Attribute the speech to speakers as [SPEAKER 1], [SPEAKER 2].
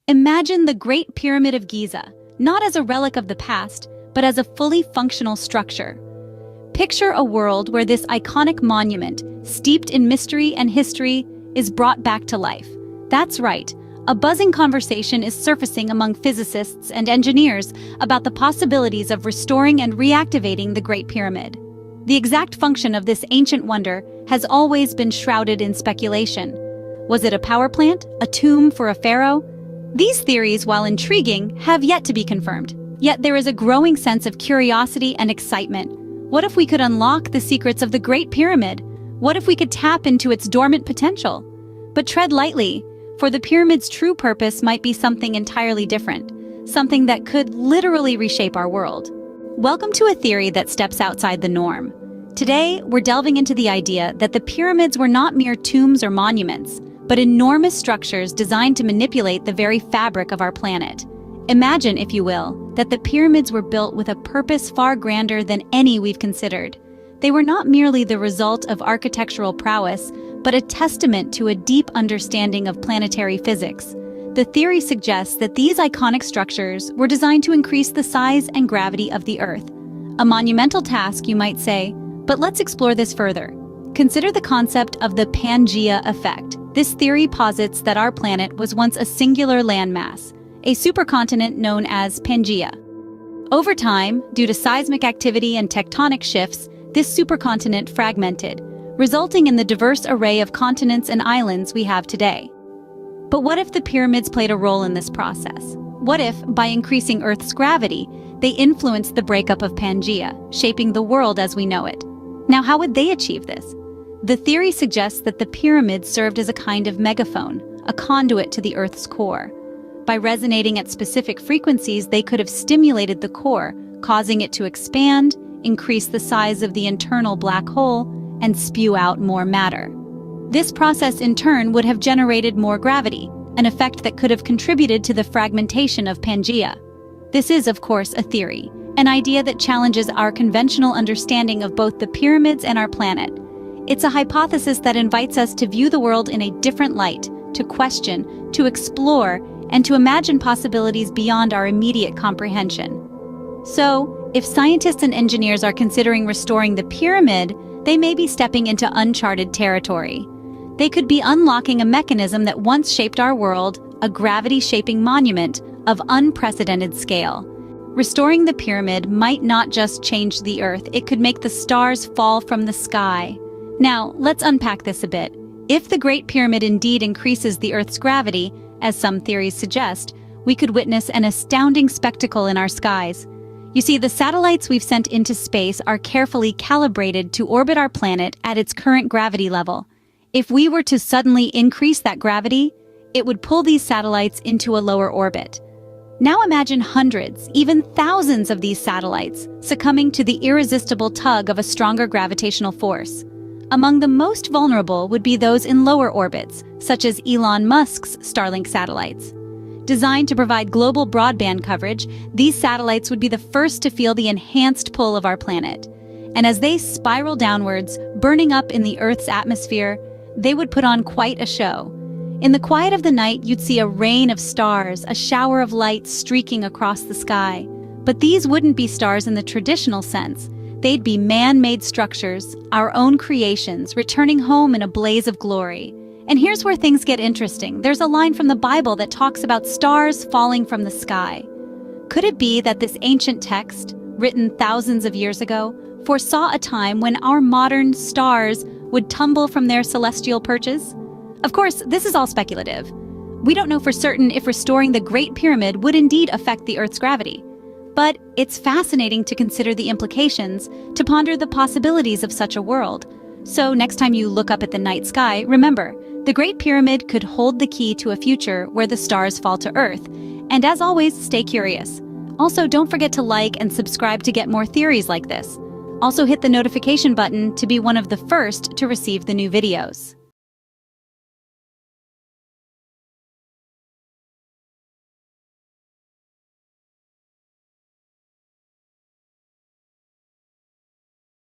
[SPEAKER 1] Imagine the Great Pyramid of Giza, not as a relic of the past, but as a fully functional structure. Picture a world where this iconic monument, steeped in mystery and history, is brought back to life. That's right, a buzzing conversation is surfacing among physicists and engineers about the possibilities of restoring and reactivating the Great Pyramid. The exact function of this ancient wonder has always been shrouded in speculation. Was it a power plant? A tomb for a pharaoh? These theories, while intriguing, have yet to be confirmed. Yet there is a growing sense of curiosity and excitement. What if we could unlock the secrets of the Great Pyramid? What if we could tap into its dormant potential? But tread lightly, for the pyramid's true purpose might be something entirely different, something that could literally reshape our world. Welcome to a theory that steps outside the norm. Today, we're delving into the idea that the pyramids were not mere tombs or monuments, but enormous structures designed to manipulate the very fabric of our planet. Imagine, if you will, that the pyramids were built with a purpose far grander than any we've considered. They were not merely the result of architectural prowess, but a testament to a deep understanding of planetary physics. The theory suggests that these iconic structures were designed to increase the size and gravity of the Earth. A monumental task, you might say, but let's explore this further. Consider the concept of the Pangaea effect. This theory posits that our planet was once a singular landmass, a supercontinent known as Pangaea. Over time, due to seismic activity and tectonic shifts, this supercontinent fragmented, resulting in the diverse array of continents and islands we have today. But what if the pyramids played a role in this process? What if, by increasing Earth's gravity, they influenced the breakup of Pangaea, shaping the world as we know it? Now, how would they achieve this? The theory suggests that the pyramids served as a kind of megaphone, a conduit to the Earth's core. By resonating at specific frequencies, they could have stimulated the core, causing it to expand, increase the size of the internal black hole, and spew out more matter. This process, in turn, would have generated more gravity, an effect that could have contributed to the fragmentation of Pangaea. This is, of course, a theory, an idea that challenges our conventional understanding of both the pyramids and our planet. It's a hypothesis that invites us to view the world in a different light, to question, to explore, and to imagine possibilities beyond our immediate comprehension. So, if scientists and engineers are considering restoring the pyramid, they may be stepping into uncharted territory. They could be unlocking a mechanism that once shaped our world, a gravity-shaping monument of unprecedented scale. Restoring the pyramid might not just change the Earth, it could make the stars fall from the sky. Now, let's unpack this a bit. If the Great Pyramid indeed increases the Earth's gravity, as some theories suggest, we could witness an astounding spectacle in our skies. You see, the satellites we've sent into space are carefully calibrated to orbit our planet at its current gravity level. If we were to suddenly increase that gravity, it would pull these satellites into a lower orbit. Now imagine hundreds, even thousands of these satellites succumbing to the irresistible tug of a stronger gravitational force. Among the most vulnerable would be those in lower orbits, such as Elon Musk's Starlink satellites. Designed to provide global broadband coverage, these satellites would be the first to feel the enhanced pull of our planet. And as they spiral downwards, burning up in the Earth's atmosphere, they would put on quite a show. In the quiet of the night, you'd see a rain of stars, a shower of light streaking across the sky. But these wouldn't be stars in the traditional sense. They'd be man-made structures, our own creations, returning home in a blaze of glory. And here's where things get interesting. There's a line from the Bible that talks about stars falling from the sky. Could it be that this ancient text, written thousands of years ago, foresaw a time when our modern stars would tumble from their celestial perches? Of course, this is all speculative. We don't know for certain if restoring the Great Pyramid would indeed affect the Earth's gravity. But it's fascinating to consider the implications, to ponder the possibilities of such a world. So next time you look up at the night sky, remember, the Great Pyramid could hold the key to a future where the stars fall to Earth. And as always, stay curious. Also, don't forget to like and subscribe to get more theories like this. Also hit the notification button to be one of the first to receive the new videos.